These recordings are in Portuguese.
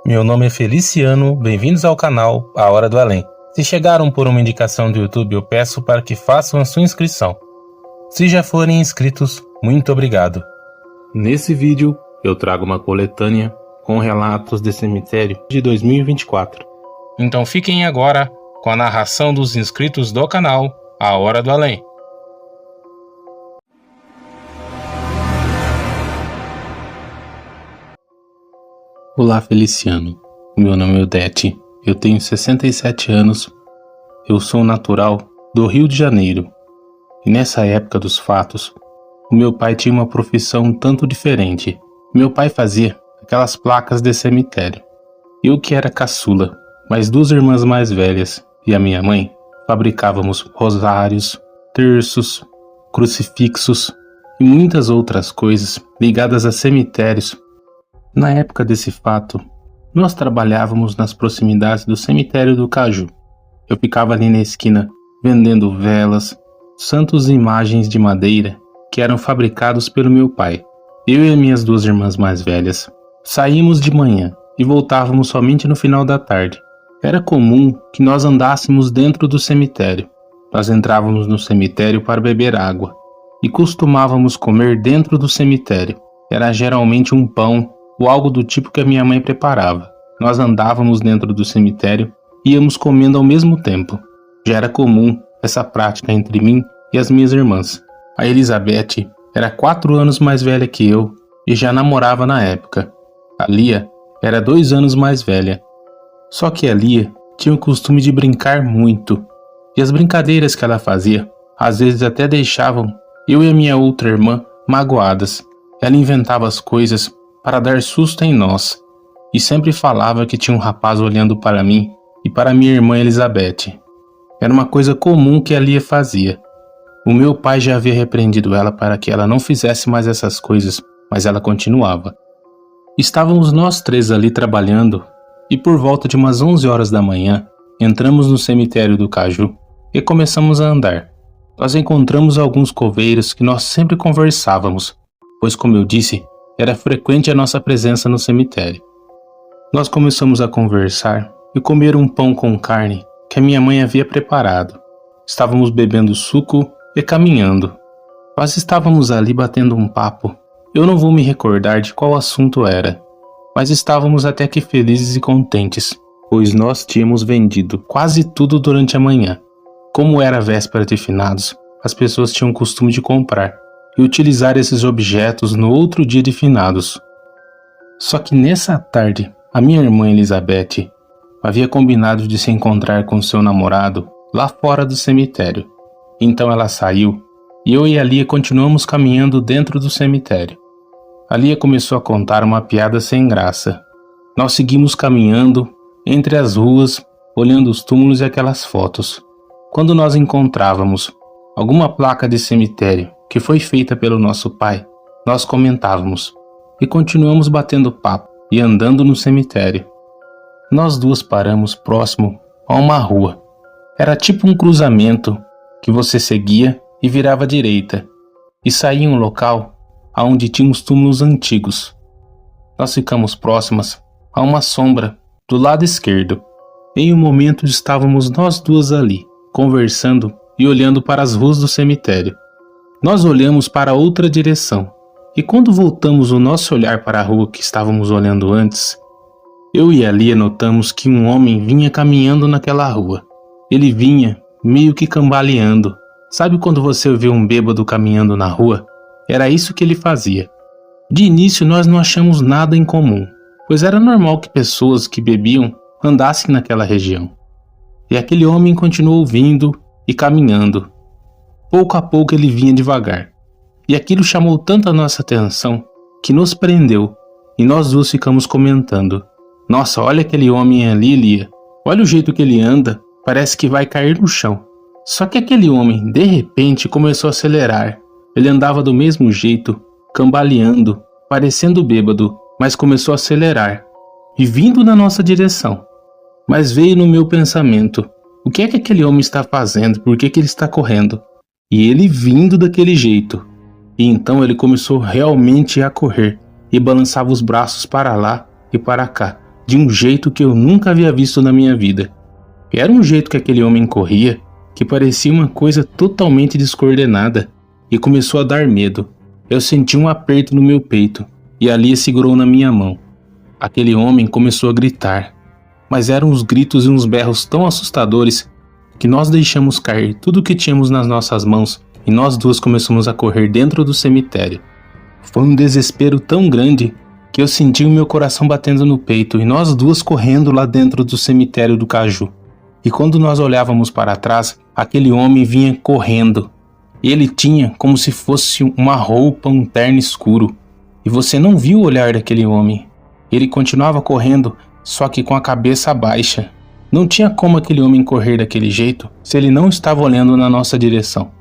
Meu nome é Feliciano, bem-vindos ao canal A Hora do Além. Se chegaram por uma indicação do YouTube, eu peço para que façam a sua inscrição. Se já forem inscritos, muito obrigado. Nesse vídeo, eu trago uma coletânea com relatos de cemitério de 2024. Então fiquem agora com a narração dos inscritos do canal A Hora do Além. Olá, Feliciano. Meu nome é Odete. Eu tenho 67 anos. Eu sou natural do Rio de Janeiro. E nessa época dos fatos, o meu pai tinha uma profissão um tanto diferente. Meu pai fazia aquelas placas de cemitério. Eu que era caçula, mais duas irmãs mais velhas e a minha mãe, fabricávamos rosários, terços, crucifixos e muitas outras coisas ligadas a cemitérios. Na época desse fato, nós trabalhávamos nas proximidades do cemitério do Caju. Eu ficava ali na esquina vendendo velas, santos e imagens de madeira que eram fabricados pelo meu pai. Eu e as minhas duas irmãs mais velhas saímos de manhã e voltávamos somente no final da tarde. Era comum que nós andássemos dentro do cemitério. Nós entrávamos no cemitério para beber água e costumávamos comer dentro do cemitério. Era geralmente um pão ou algo do tipo que a minha mãe preparava. Nós andávamos dentro do cemitério e íamos comendo ao mesmo tempo. Já era comum essa prática entre mim e as minhas irmãs. A Elizabeth era 4 anos mais velha que eu e já namorava na época. A Lia era 2 anos mais velha. Só que a Lia tinha o costume de brincar muito. E as brincadeiras que ela fazia, às vezes até deixavam eu e a minha outra irmã magoadas. Ela inventava as coisas para dar susto em nós, e sempre falava que tinha um rapaz olhando para mim e para minha irmã Elizabeth. Era uma coisa comum que a Lia fazia. O meu pai já havia repreendido ela para que ela não fizesse mais essas coisas, mas ela continuava. Estávamos nós três ali trabalhando, e por volta de umas 11 horas da manhã, entramos no cemitério do Caju e começamos a andar. Nós encontramos alguns coveiros que nós sempre conversávamos, pois, como eu disse, era frequente a nossa presença no cemitério. Nós começamos a conversar e comer um pão com carne que a minha mãe havia preparado. Estávamos bebendo suco e caminhando. Nós estávamos ali batendo um papo. Eu não vou me recordar de qual assunto era, mas estávamos até que felizes e contentes, pois nós tínhamos vendido quase tudo durante a manhã. Como era véspera de finados, as pessoas tinham o costume de comprar e utilizar esses objetos no outro dia de finados. Só que nessa tarde, a minha irmã Elizabeth havia combinado de se encontrar com seu namorado lá fora do cemitério. Então ela saiu e eu e a Lia continuamos caminhando dentro do cemitério. A Lia começou a contar uma piada sem graça. Nós seguimos caminhando entre as ruas, olhando os túmulos e aquelas fotos. Quando nós encontrávamos alguma placa de cemitério que foi feita pelo nosso pai, nós comentávamos e continuamos batendo papo e andando no cemitério. Nós duas paramos próximo a uma rua. Era tipo um cruzamento que você seguia e virava à direita e saía em um local onde tinha uns túmulos antigos. Nós ficamos próximas a uma sombra do lado esquerdo. Em um momento estávamos nós duas ali, conversando e olhando para as ruas do cemitério. Nós olhamos para outra direção, e quando voltamos o nosso olhar para a rua que estávamos olhando antes, eu e a Lia notamos que um homem vinha caminhando naquela rua. Ele vinha meio que cambaleando. Sabe quando você vê um bêbado caminhando na rua? Era isso que ele fazia. De início nós não achamos nada em comum, pois era normal que pessoas que bebiam andassem naquela região. E aquele homem continuou vindo e caminhando. Pouco a pouco ele vinha devagar, e aquilo chamou tanto a nossa atenção que nos prendeu, e nós duas ficamos comentando: "Nossa, olha aquele homem ali, Lia. Olha o jeito que ele anda, parece que vai cair no chão." Só que aquele homem, de repente, começou a acelerar. Ele andava do mesmo jeito, cambaleando, parecendo bêbado, mas começou a acelerar, e vindo na nossa direção. Mas veio no meu pensamento: o que é que aquele homem está fazendo? Por que ele está correndo? E ele vindo daquele jeito. E então ele começou realmente a correr e balançava os braços para lá e para cá, de um jeito que eu nunca havia visto na minha vida. Era um jeito que aquele homem corria, que parecia uma coisa totalmente descoordenada, e começou a dar medo. Eu senti um aperto no meu peito, e a Lia segurou na minha mão. Aquele homem começou a gritar, mas eram uns gritos e uns berros tão assustadores que nós deixamos cair tudo o que tínhamos nas nossas mãos e nós duas começamos a correr dentro do cemitério. Foi um desespero tão grande que eu senti o meu coração batendo no peito e nós duas correndo lá dentro do cemitério do Caju. E quando nós olhávamos para trás, aquele homem vinha correndo. Ele tinha como se fosse uma roupa, um terno escuro. E você não viu o olhar daquele homem. Ele continuava correndo, só que com a cabeça baixa. Não tinha como aquele homem correr daquele jeito se ele não estava olhando na nossa direção.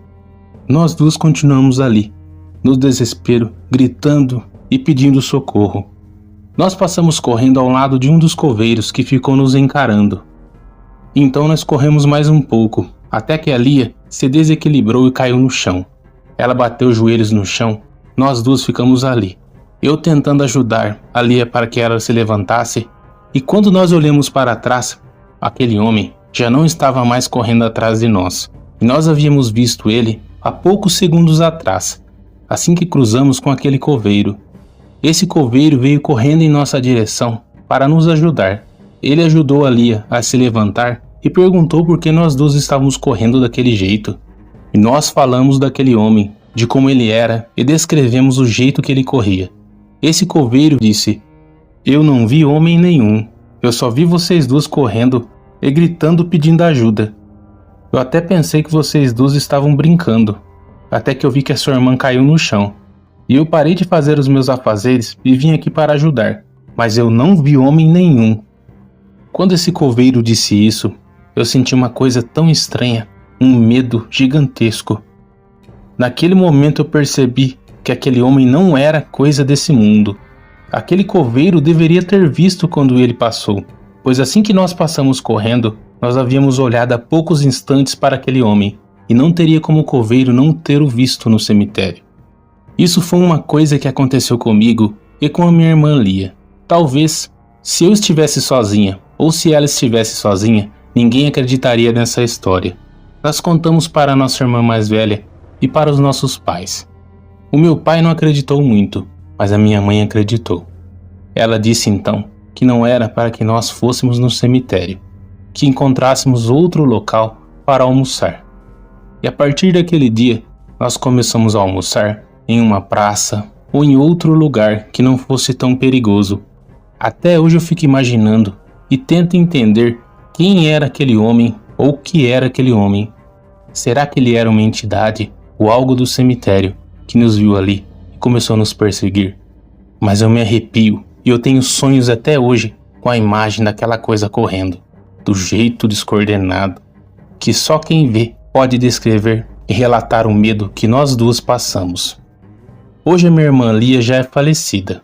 Nós duas continuamos ali, no desespero, gritando e pedindo socorro. Nós passamos correndo ao lado de um dos coveiros que ficou nos encarando. Então nós corremos mais um pouco, até que a Lia se desequilibrou e caiu no chão. Ela bateu os joelhos no chão, nós duas ficamos ali. Eu tentando ajudar a Lia para que ela se levantasse, e quando nós olhamos para trás, aquele homem já não estava mais correndo atrás de nós. E nós havíamos visto ele há poucos segundos atrás, assim que cruzamos com aquele coveiro. Esse coveiro veio correndo em nossa direção para nos ajudar. Ele ajudou a Lia a se levantar e perguntou por que nós dois estávamos correndo daquele jeito. E nós falamos daquele homem, de como ele era e descrevemos o jeito que ele corria. Esse coveiro disse: "Eu não vi homem nenhum, eu só vi vocês duas correndo e gritando pedindo ajuda. Eu até pensei que vocês duas estavam brincando, até que eu vi que a sua irmã caiu no chão. E eu parei de fazer os meus afazeres e vim aqui para ajudar, mas eu não vi homem nenhum." Quando esse coveiro disse isso, eu senti uma coisa tão estranha, um medo gigantesco. Naquele momento eu percebi que aquele homem não era coisa desse mundo. Aquele coveiro deveria ter visto quando ele passou, pois assim que nós passamos correndo, nós havíamos olhado há poucos instantes para aquele homem, e não teria como o coveiro não ter o visto no cemitério. Isso foi uma coisa que aconteceu comigo e com a minha irmã Lia. Talvez, se eu estivesse sozinha, ou se ela estivesse sozinha, ninguém acreditaria nessa história. Nós contamos para a nossa irmã mais velha e para os nossos pais. O meu pai não acreditou muito, mas a minha mãe acreditou. Ela disse então que não era para que nós fôssemos no cemitério, que encontrássemos outro local para almoçar. E a partir daquele dia, nós começamos a almoçar em uma praça ou em outro lugar que não fosse tão perigoso. Até hoje eu fico imaginando e tento entender quem era aquele homem ou o que era aquele homem. Será que ele era uma entidade ou algo do cemitério que nos viu ali e começou a nos perseguir? Mas eu me arrepio e eu tenho sonhos até hoje com a imagem daquela coisa correndo, do jeito descoordenado, que só quem vê pode descrever e relatar o medo que nós duas passamos. Hoje a minha irmã Lia já é falecida,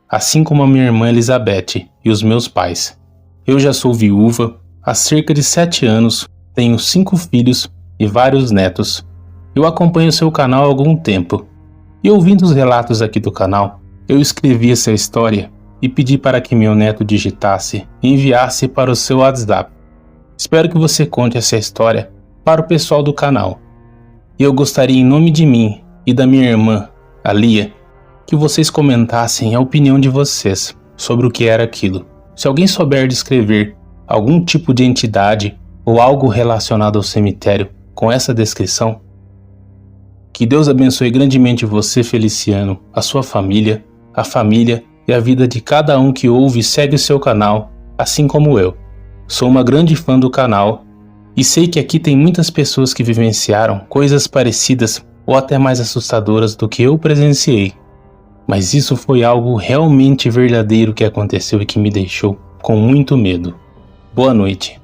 assim como a minha irmã Elizabeth e os meus pais. Eu já sou viúva há cerca de 7 anos, tenho 5 filhos e vários netos. Eu acompanho seu canal há algum tempo, e ouvindo os relatos aqui do canal, eu escrevi essa história e pedi para que meu neto digitasse e enviasse para o seu WhatsApp. Espero que você conte essa história para o pessoal do canal. E eu gostaria, em nome de mim e da minha irmã, a Lia, que vocês comentassem a opinião de vocês sobre o que era aquilo. Se alguém souber descrever algum tipo de entidade ou algo relacionado ao cemitério com essa descrição, que Deus abençoe grandemente você, Feliciano, a sua família, a família e a vida de cada um que ouve e segue o seu canal, assim como eu. Sou uma grande fã do canal e sei que aqui tem muitas pessoas que vivenciaram coisas parecidas ou até mais assustadoras do que eu presenciei. Mas isso foi algo realmente verdadeiro que aconteceu e que me deixou com muito medo. Boa noite.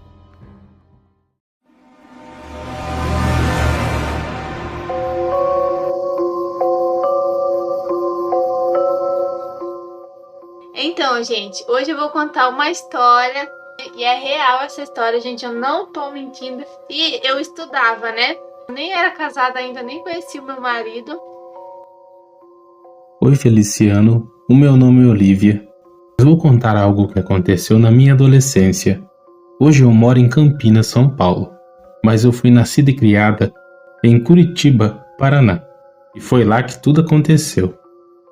Então, gente, hoje eu vou contar uma história e é real essa história, gente, eu não tô mentindo. E eu estudava, né? Eu nem era casada ainda, nem conhecia o meu marido. Oi, Feliciano. O meu nome é Olivia. vou contar algo que aconteceu na minha adolescência. Hoje eu moro em Campinas, São Paulo, mas eu fui nascida e criada em Curitiba, Paraná, e foi lá que tudo aconteceu.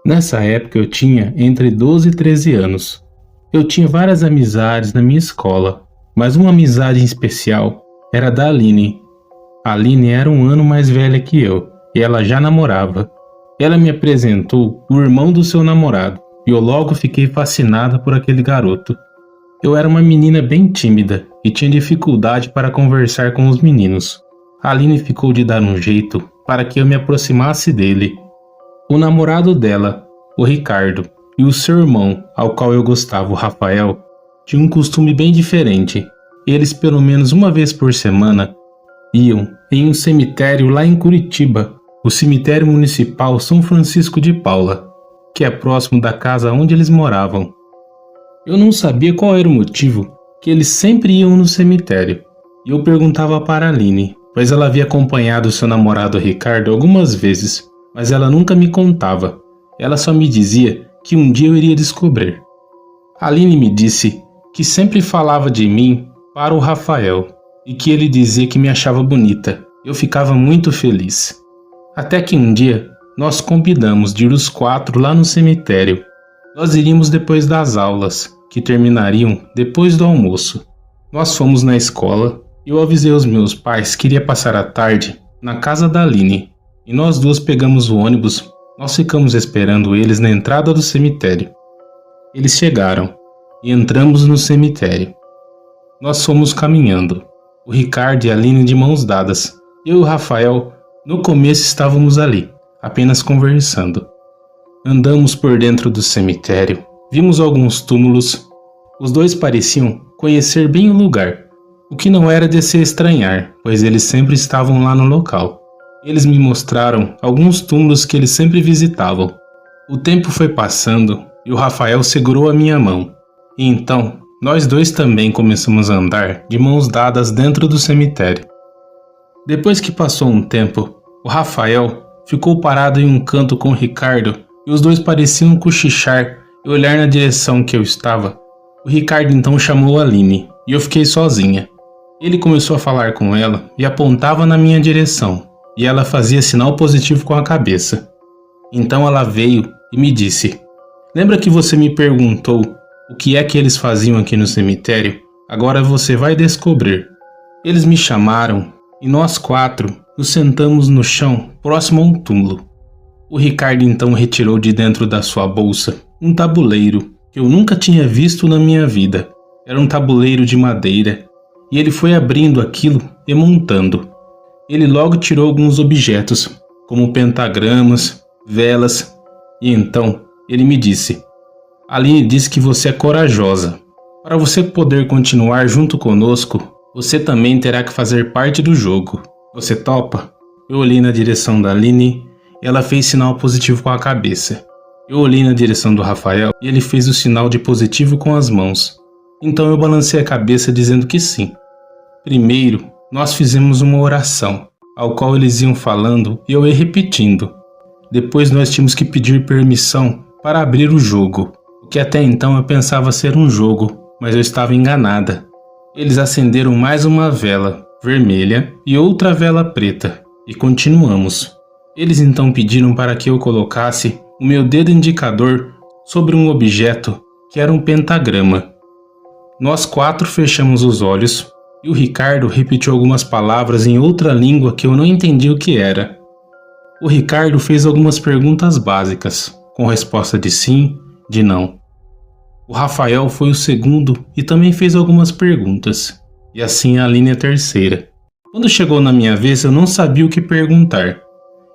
Nessa época eu tinha entre 12 e 13 anos. Eu tinha várias amizades na minha escola, mas uma amizade em especial era da Aline. A Aline era um ano mais velha que eu, e ela já namorava. Ela me apresentou o irmão do seu namorado, e eu logo fiquei fascinada por aquele garoto. Eu era uma menina bem tímida e tinha dificuldade para conversar com os meninos. A Aline ficou de dar um jeito para que eu me aproximasse dele. O namorado dela, o Ricardo, e o seu irmão, ao qual eu gostava, o Rafael, tinham um costume bem diferente. Eles, pelo menos uma vez por semana, iam em um cemitério lá em Curitiba, o cemitério municipal São Francisco de Paula, que é próximo da casa onde eles moravam. Eu não sabia qual era o motivo que eles sempre iam no cemitério, e eu perguntava para a Aline, pois ela havia acompanhado seu namorado Ricardo algumas vezes, mas ela nunca me contava. Ela só me dizia que um dia eu iria descobrir. A Aline me disse que sempre falava de mim para o Rafael, e que ele dizia que me achava bonita. Eu ficava muito feliz. Até que um dia, nós combinamos de ir os 4 lá no cemitério. Nós iríamos depois das aulas, que terminariam depois do almoço. Nós fomos na escola e eu avisei os meus pais que iria passar a tarde na casa da Aline. E nós duas pegamos o ônibus, nós ficamos esperando eles na entrada do cemitério. Eles chegaram e entramos no cemitério. Nós fomos caminhando, o Ricardo e a Aline de mãos dadas. Eu e o Rafael, no começo estávamos ali, apenas conversando. Andamos por dentro do cemitério, vimos alguns túmulos. Os dois pareciam conhecer bem o lugar, o que não era de se estranhar, pois eles sempre estavam lá no local. Eles me mostraram alguns túmulos que eles sempre visitavam. O tempo foi passando e o Rafael segurou a minha mão. E então, nós dois também começamos a andar de mãos dadas dentro do cemitério. Depois que passou um tempo, o Rafael ficou parado em um canto com o Ricardo e os dois pareciam cochichar e olhar na direção que eu estava. O Ricardo então chamou a Aline e eu fiquei sozinha. Ele começou a falar com ela e apontava na minha direção, e ela fazia sinal positivo com a cabeça. Então ela veio e me disse: "Lembra que você me perguntou o que é que eles faziam aqui no cemitério? Agora você vai descobrir." Eles me chamaram e nós 4 nos sentamos no chão próximo a um túmulo. O Ricardo então retirou de dentro da sua bolsa um tabuleiro que eu nunca tinha visto na minha vida. Era um tabuleiro de madeira e ele foi abrindo aquilo e montando. Ele logo tirou alguns objetos, como pentagramas, velas, e então ele me disse: "Aline disse que você é corajosa. Para você poder continuar junto conosco, você também terá que fazer parte do jogo. Você topa?" Eu olhei na direção da Aline e ela fez sinal positivo com a cabeça. Eu olhei na direção do Rafael e ele fez o sinal de positivo com as mãos. Então eu balancei a cabeça dizendo que sim. Primeiro, nós fizemos uma oração, ao qual eles iam falando e eu ia repetindo. Depois nós tínhamos que pedir permissão para abrir o jogo, o que até então eu pensava ser um jogo, mas eu estava enganada. Eles acenderam mais uma vela vermelha e outra vela preta, e continuamos. Eles então pediram para que eu colocasse o meu dedo indicador sobre um objeto que era um pentagrama. Nós 4 fechamos os olhos e o Ricardo repetiu algumas palavras em outra língua que eu não entendi o que era. O Ricardo fez algumas perguntas básicas, com resposta de sim, de não. O Rafael foi o segundo e também fez algumas perguntas, e assim a Aline a terceira. Quando chegou na minha vez eu não sabia o que perguntar.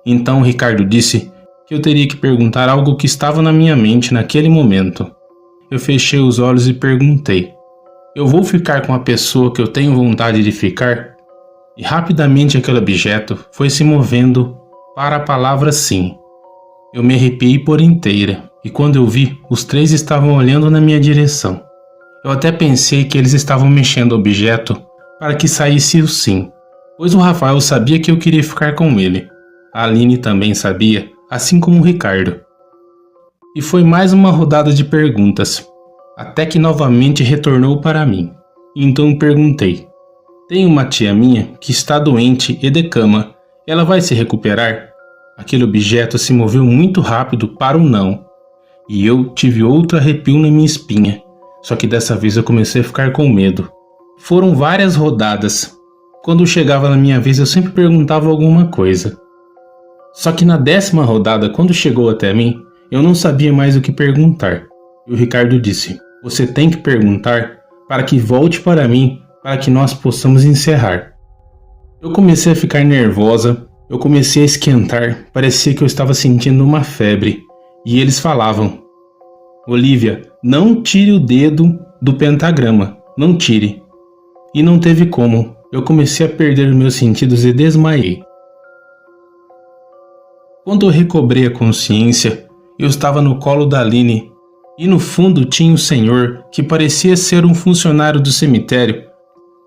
Então o Ricardo disse que eu teria que perguntar algo que estava na minha mente naquele momento. Eu fechei os olhos e perguntei: "Eu vou ficar com a pessoa que eu tenho vontade de ficar?" E rapidamente aquele objeto foi se movendo para a palavra sim. Eu me arrepiei por inteira, e quando eu vi, os 3 estavam olhando na minha direção. Eu até pensei que eles estavam mexendo o objeto para que saísse o sim, pois o Rafael sabia que eu queria ficar com ele. A Aline também sabia, assim como o Ricardo. E foi mais uma rodada de perguntas. até que novamente retornou para mim. Então perguntei: tenho uma tia minha que está doente e de cama. Ela vai se recuperar? Aquele objeto se moveu muito rápido para o não. E eu tive outro arrepio na minha espinha. Só que dessa vez eu comecei a ficar com medo. Foram várias rodadas. Quando chegava na minha vez eu sempre perguntava alguma coisa. Só que na 10ª rodada, quando chegou até mim, eu não sabia mais o que perguntar. E o Ricardo disse: você tem que perguntar para que volte para mim, para que nós possamos encerrar. Eu comecei a ficar nervosa, eu comecei a esquentar, parecia que eu estava sentindo uma febre. E eles falavam: Olivia, não tire o dedo do pentagrama, não tire. E não teve como, eu comecei a perder os meus sentidos e desmaiei. Quando eu recobrei a consciência, eu estava no colo da Aline, e no fundo tinha o senhor, que parecia ser um funcionário do cemitério,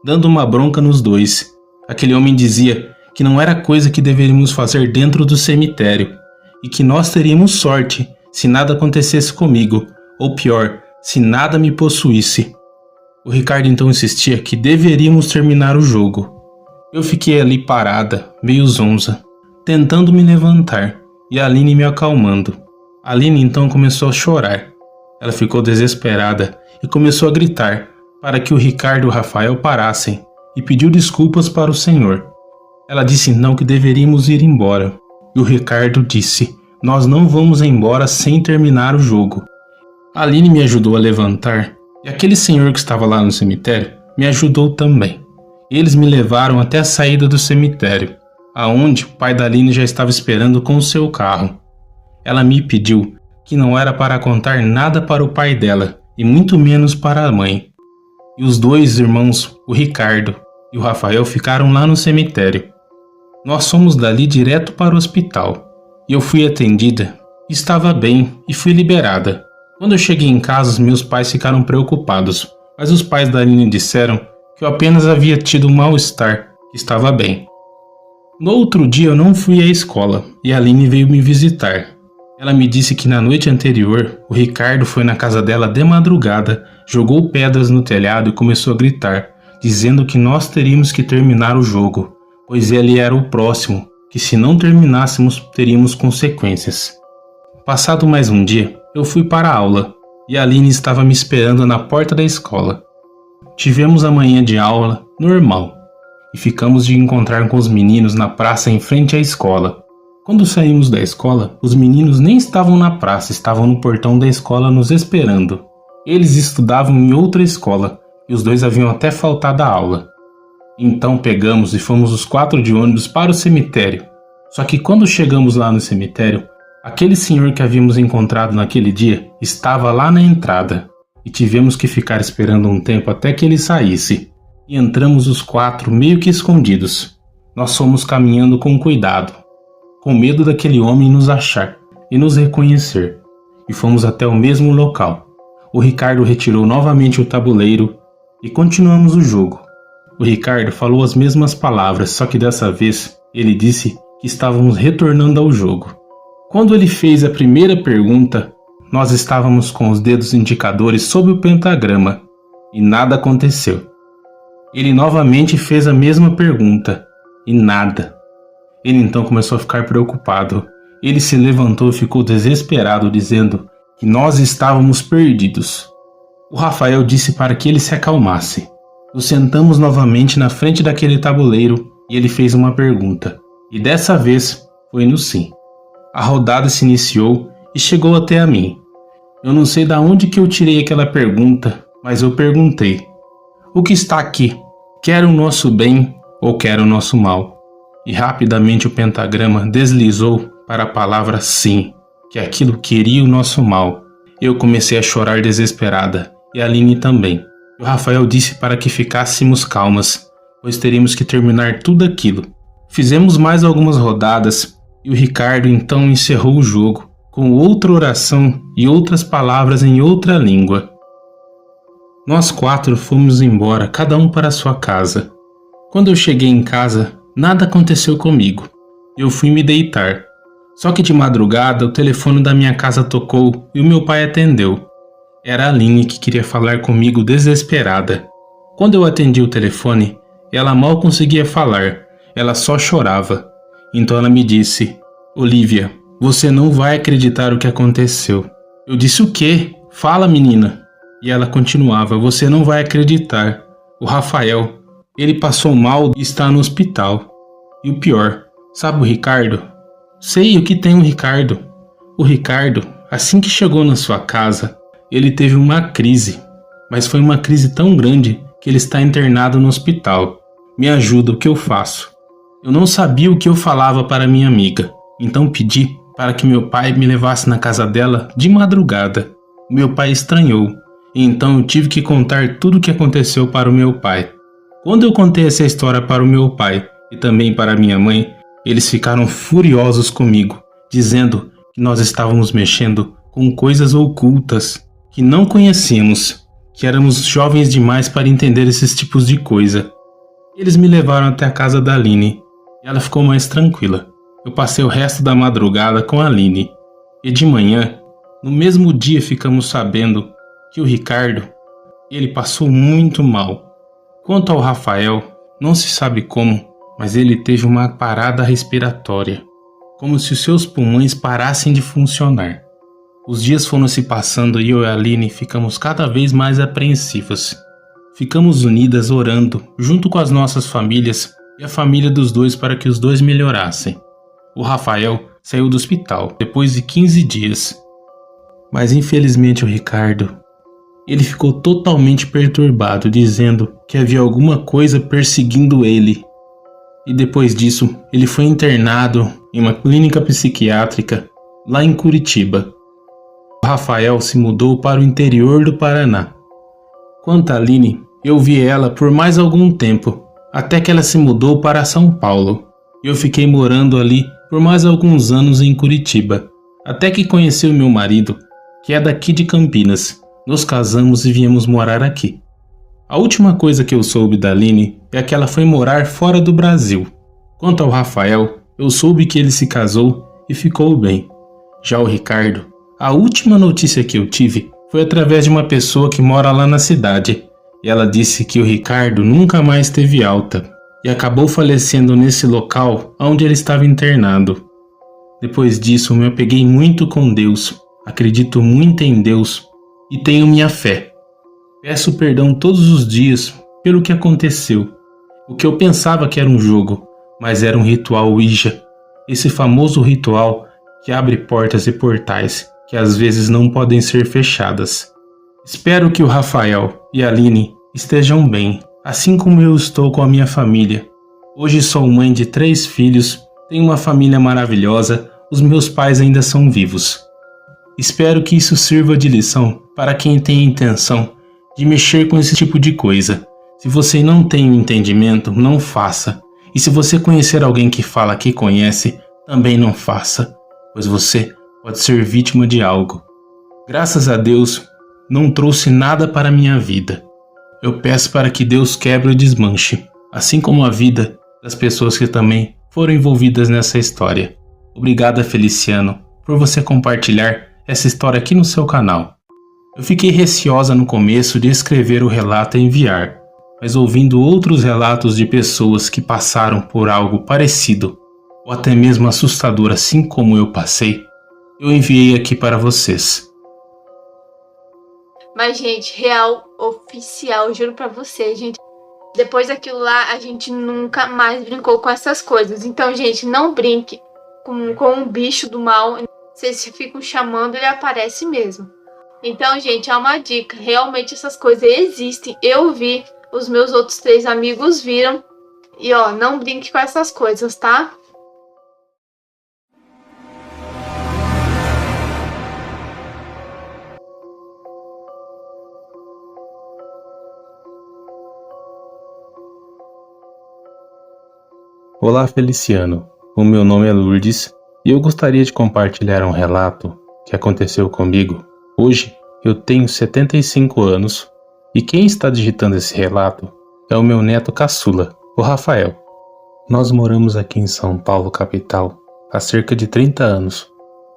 dando uma bronca nos dois. Aquele homem dizia que não era coisa que deveríamos fazer dentro do cemitério, e que nós teríamos sorte se nada acontecesse comigo, ou pior, se nada me possuísse. O Ricardo então insistia que deveríamos terminar o jogo. Eu fiquei ali parada, meio zonza, tentando me levantar, e a Aline me acalmando. A Aline então começou a chorar. Ela ficou desesperada e começou a gritar para que o Ricardo e o Rafael parassem e pediu desculpas para o senhor. Ela disse não, que deveríamos ir embora. E o Ricardo disse: nós não vamos embora sem terminar o jogo. A Aline me ajudou a levantar e aquele senhor que estava lá no cemitério me ajudou também. Eles me levaram até a saída do cemitério, aonde o pai da Aline já estava esperando com o seu carro. Ela me pediu que não era para contar nada para o pai dela e muito menos para a mãe. E os dois irmãos, o Ricardo e o Rafael, ficaram lá no cemitério. Nós fomos dali direto para o hospital. E eu fui atendida, estava bem e fui liberada. Quando eu cheguei em casa, os meus pais ficaram preocupados, mas os pais da Aline disseram que eu apenas havia tido um mal-estar, que estava bem. No outro dia eu não fui à escola e a Aline veio me visitar. Ela me disse que na noite anterior, o Ricardo foi na casa dela de madrugada, jogou pedras no telhado e começou a gritar, dizendo que nós teríamos que terminar o jogo, pois ele era o próximo, que se não terminássemos teríamos consequências. Passado mais um dia, eu fui para a aula e a Aline estava me esperando na porta da escola. Tivemos a manhã de aula normal e ficamos de encontrar com os meninos na praça em frente à escola. Quando saímos da escola, os meninos nem estavam na praça, estavam no portão da escola nos esperando. Eles estudavam em outra escola e os dois haviam até faltado a aula. Então pegamos e fomos os 4 de ônibus para o cemitério. Só que quando chegamos lá no cemitério, aquele senhor que havíamos encontrado naquele dia estava lá na entrada e tivemos que ficar esperando um tempo até que ele saísse. E entramos os 4 meio que escondidos. Nós fomos caminhando com cuidado, com medo daquele homem nos achar e nos reconhecer, e fomos até o mesmo local. O Ricardo retirou novamente o tabuleiro e continuamos o jogo. O Ricardo falou as mesmas palavras, só que dessa vez ele disse que estávamos retornando ao jogo. Quando ele fez a primeira pergunta, nós estávamos com os dedos indicadores sobre o pentagrama e nada aconteceu. Ele novamente fez a mesma pergunta e nada. Ele então começou a ficar preocupado. Ele se levantou e ficou desesperado, dizendo que nós estávamos perdidos. O Rafael disse para que ele se acalmasse. Nos sentamos novamente na frente daquele tabuleiro e ele fez uma pergunta. E dessa vez foi no sim. A rodada se iniciou e chegou até a mim. Eu não sei de onde que eu tirei aquela pergunta, mas eu perguntei: o que está aqui? Quer o nosso bem ou quer o nosso mal? E rapidamente o pentagrama deslizou para a palavra sim, que aquilo queria o nosso mal. Eu comecei a chorar desesperada, e a Aline também. O Rafael disse para que ficássemos calmas, pois teríamos que terminar tudo aquilo. Fizemos mais algumas rodadas, e o Ricardo então encerrou o jogo, com outra oração e outras palavras em outra língua. Nós 4 fomos embora, cada um para sua casa. Quando eu cheguei em casa, nada aconteceu comigo. Eu fui me deitar. Só que de madrugada o telefone da minha casa tocou e o meu pai atendeu. Era a Aline que queria falar comigo desesperada. Quando eu atendi o telefone, ela mal conseguia falar, ela só chorava. Então ela me disse: Olivia, você não vai acreditar o que aconteceu. Eu disse: o quê? Fala, menina. E ela continuava: você não vai acreditar. O Rafael, ele passou mal e está no hospital. E o pior, sabe o Ricardo? Sei o que tem o Ricardo. O Ricardo, assim que chegou na sua casa, ele teve uma crise. Mas foi uma crise tão grande que ele está internado no hospital. Me ajuda, o que eu faço? Eu não sabia o que eu falava para minha amiga. Então pedi para que meu pai me levasse na casa dela de madrugada. Meu pai estranhou. E então eu tive que contar tudo o que aconteceu para o meu pai. Quando eu contei essa história para o meu pai e também para minha mãe, eles ficaram furiosos comigo, dizendo que nós estávamos mexendo com coisas ocultas que não conhecíamos, que éramos jovens demais para entender esses tipos de coisa. Eles me levaram até a casa da Aline e ela ficou mais tranquila. Eu passei o resto da madrugada com a Aline e de manhã, no mesmo dia, ficamos sabendo que o Ricardo, ele passou muito mal. Quanto ao Rafael, não se sabe como, mas ele teve uma parada respiratória, como se os seus pulmões parassem de funcionar. Os dias foram se passando e eu e a Aline ficamos cada vez mais apreensivas. Ficamos unidas orando, junto com as nossas famílias e a família dos dois para que os dois melhorassem. O Rafael saiu do hospital depois de 15 dias. Mas infelizmente o Ricardo, ele ficou totalmente perturbado, dizendo que havia alguma coisa perseguindo ele. E depois disso, ele foi internado em uma clínica psiquiátrica lá em Curitiba. O Rafael se mudou para o interior do Paraná. Quanto a Aline, eu vi ela por mais algum tempo, até que ela se mudou para São Paulo. Eu fiquei morando ali por mais alguns anos em Curitiba, até que conheci o meu marido, que é daqui de Campinas. Nos casamos e viemos morar aqui. A última coisa que eu soube da Aline é que ela foi morar fora do Brasil. Quanto ao Rafael, eu soube que ele se casou e ficou bem. Já o Ricardo, a última notícia que eu tive foi através de uma pessoa que mora lá na cidade. E ela disse que o Ricardo nunca mais teve alta e acabou falecendo nesse local onde ele estava internado. Depois disso, eu me apeguei muito com Deus, acredito muito em Deus e tenho minha fé. Peço perdão todos os dias pelo que aconteceu. O que eu pensava que era um jogo, mas era um ritual Ouija. Esse famoso ritual que abre portas e portais que às vezes não podem ser fechadas. Espero que o Rafael e a Aline estejam bem, assim como eu estou com a minha família. Hoje sou mãe de 3 filhos, tenho uma família maravilhosa, os meus pais ainda são vivos. Espero que isso sirva de lição para quem tem a intenção de mexer com esse tipo de coisa. Se você não tem o entendimento, não faça. E se você conhecer alguém que fala que conhece, também não faça, pois você pode ser vítima de algo. Graças a Deus, não trouxe nada para a minha vida. Eu peço para que Deus quebre e desmanche, assim como a vida das pessoas que também foram envolvidas nessa história. Obrigada, Feliciano, por você compartilhar essa história aqui no seu canal. Eu fiquei receosa no começo de escrever o relato e enviar, mas ouvindo outros relatos de pessoas que passaram por algo parecido, ou até mesmo assustador assim como eu passei, eu enviei aqui para vocês. Mas, gente, real, oficial, juro pra você, gente. Depois daquilo lá, a gente nunca mais brincou com essas coisas. Então, gente, não brinque com um bicho do mal. Vocês ficam chamando, ele aparece mesmo. Então, gente, é uma dica. Realmente essas coisas existem. Eu vi, os meus outros 3 amigos viram. E, ó, não brinque com essas coisas, tá? Olá, Feliciano. O meu nome é Lourdes e eu gostaria de compartilhar um relato que aconteceu comigo. Hoje eu tenho 75 anos e quem está digitando esse relato é o meu neto caçula, o Rafael. Nós moramos aqui em São Paulo, capital, há cerca de 30 anos,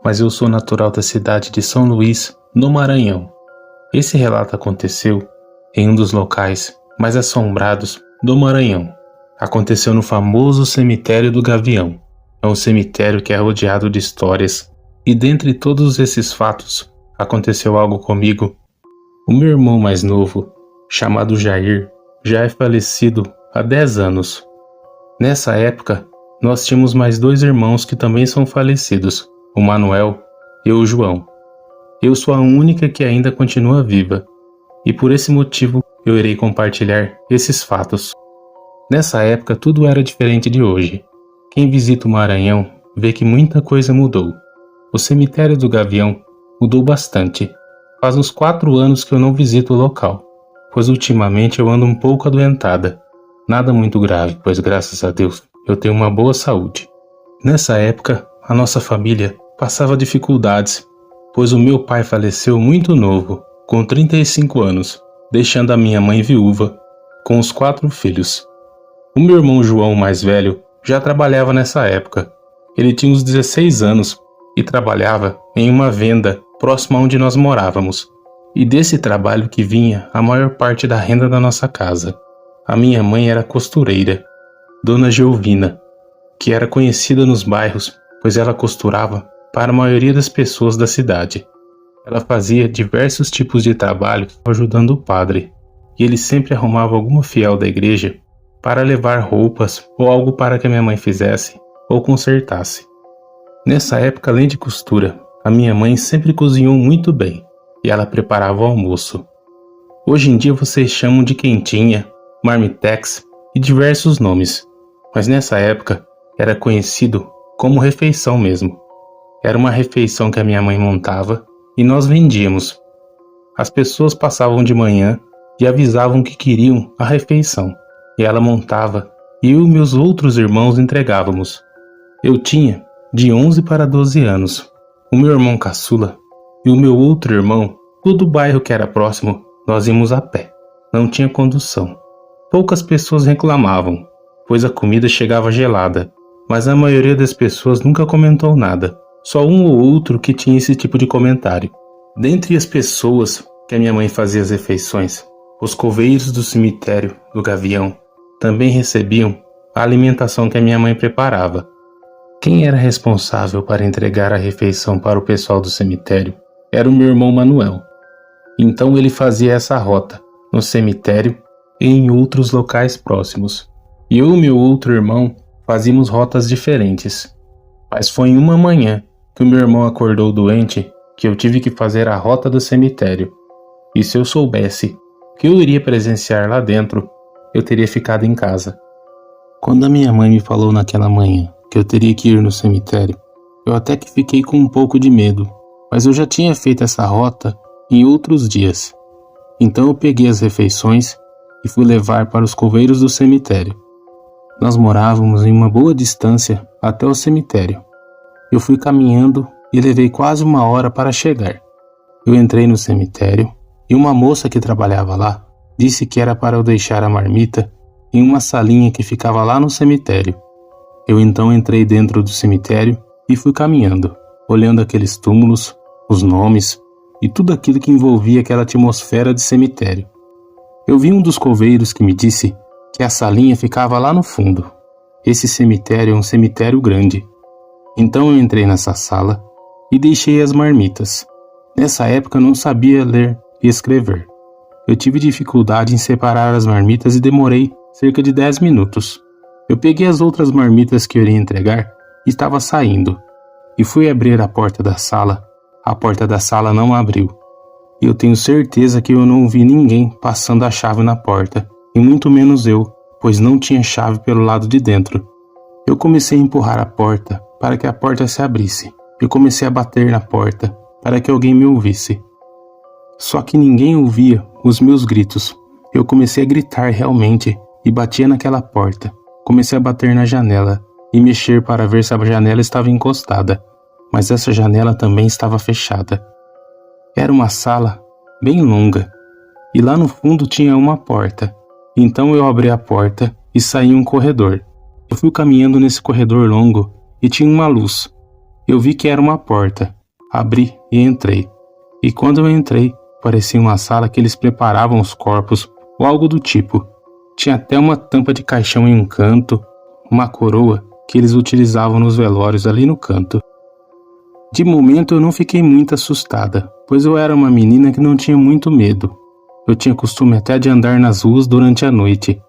mas eu sou natural da cidade de São Luís, no Maranhão. Esse relato aconteceu em um dos locais mais assombrados do Maranhão. Aconteceu no famoso cemitério do Gavião. É um cemitério que é rodeado de histórias, e dentre todos esses fatos, aconteceu algo comigo. O meu irmão mais novo, chamado Jair, já é falecido há 10 anos. Nessa época, nós tínhamos mais 2 irmãos que também são falecidos, o Manuel e o João. Eu sou a única que ainda continua viva, e por esse motivo eu irei compartilhar esses fatos. Nessa época tudo era diferente de hoje. Quem visita o Maranhão vê que muita coisa mudou. O cemitério do Gavião mudou bastante. Faz uns 4 anos que eu não visito o local, pois ultimamente eu ando um pouco adoentada. Nada muito grave, pois graças a Deus eu tenho uma boa saúde. Nessa época, a nossa família passava dificuldades, pois o meu pai faleceu muito novo, com 35 anos, deixando a minha mãe viúva, com os 4 filhos. O meu irmão João, mais velho, já trabalhava nessa época. Ele tinha uns 16 anos e trabalhava em uma venda próxima onde nós morávamos. E desse trabalho que vinha a maior parte da renda da nossa casa. A minha mãe era costureira, Dona Geovina, que era conhecida nos bairros, pois ela costurava para a maioria das pessoas da cidade. Ela fazia diversos tipos de trabalho ajudando o padre, e ele sempre arrumava alguma fiel da igreja para levar roupas ou algo para que a minha mãe fizesse ou consertasse. Nessa época, além de costura, a minha mãe sempre cozinhou muito bem e ela preparava o almoço. Hoje em dia vocês chamam de quentinha, marmitex e diversos nomes, mas nessa época era conhecido como refeição mesmo. Era uma refeição que a minha mãe montava e nós vendíamos. As pessoas passavam de manhã e avisavam que queriam a refeição, e ela montava e eu e meus outros irmãos entregávamos. Eu tinha de 11 para 12 anos. O meu irmão caçula e o meu outro irmão, todo o bairro que era próximo, nós íamos a pé. Não tinha condução. Poucas pessoas reclamavam, pois a comida chegava gelada, mas a maioria das pessoas nunca comentou nada. Só um ou outro que tinha esse tipo de comentário. Dentre as pessoas que a minha mãe fazia as refeições, os coveiros do cemitério do Gavião também recebiam a alimentação que a minha mãe preparava. Quem era responsável para entregar a refeição para o pessoal do cemitério era o meu irmão Manuel. Então ele fazia essa rota no cemitério e em outros locais próximos. E eu e meu outro irmão fazíamos rotas diferentes. Mas foi em uma manhã que o meu irmão acordou doente que eu tive que fazer a rota do cemitério. E se eu soubesse que eu iria presenciar lá dentro, eu teria ficado em casa. Quando a minha mãe me falou naquela manhã que eu teria que ir no cemitério, eu até que fiquei com um pouco de medo, mas eu já tinha feito essa rota em outros dias. Então eu peguei as refeições e fui levar para os coveiros do cemitério. Nós morávamos em uma boa distância até o cemitério. Eu fui caminhando e levei quase 1 hora para chegar. Eu entrei no cemitério e uma moça que trabalhava lá disse que era para eu deixar a marmita em uma salinha que ficava lá no cemitério. Eu então entrei dentro do cemitério e fui caminhando, olhando aqueles túmulos, os nomes e tudo aquilo que envolvia aquela atmosfera de cemitério. Eu vi um dos coveiros que me disse que a salinha ficava lá no fundo. Esse cemitério é um cemitério grande. Então eu entrei nessa sala e deixei as marmitas. Nessa época eu não sabia ler e escrever. Eu tive dificuldade em separar as marmitas e demorei cerca de 10 minutos. Eu peguei as outras marmitas que eu iria entregar e estava saindo. E fui abrir a porta da sala. A porta da sala não abriu. E eu tenho certeza que eu não vi ninguém passando a chave na porta, e muito menos eu, pois não tinha chave pelo lado de dentro. Eu comecei a empurrar a porta para que a porta se abrisse. Eu comecei a bater na porta para que alguém me ouvisse. Só que ninguém ouvia os meus gritos. Eu comecei a gritar realmente e batia naquela porta. Comecei a bater na janela e mexer para ver se a janela estava encostada, mas essa janela também estava fechada. Era uma sala bem longa e lá no fundo tinha uma porta. Então eu abri a porta e saí em um corredor. Eu fui caminhando nesse corredor longo e tinha uma luz. Eu vi que era uma porta. Abri e entrei. E quando eu entrei, Parecia uma sala que eles preparavam os corpos, ou algo do tipo. Tinha até uma tampa de caixão em um canto, uma coroa que eles utilizavam nos velórios ali no canto. De momento eu não fiquei muito assustada, pois eu era uma menina que não tinha muito medo. Eu tinha costume até de andar nas ruas durante a noite.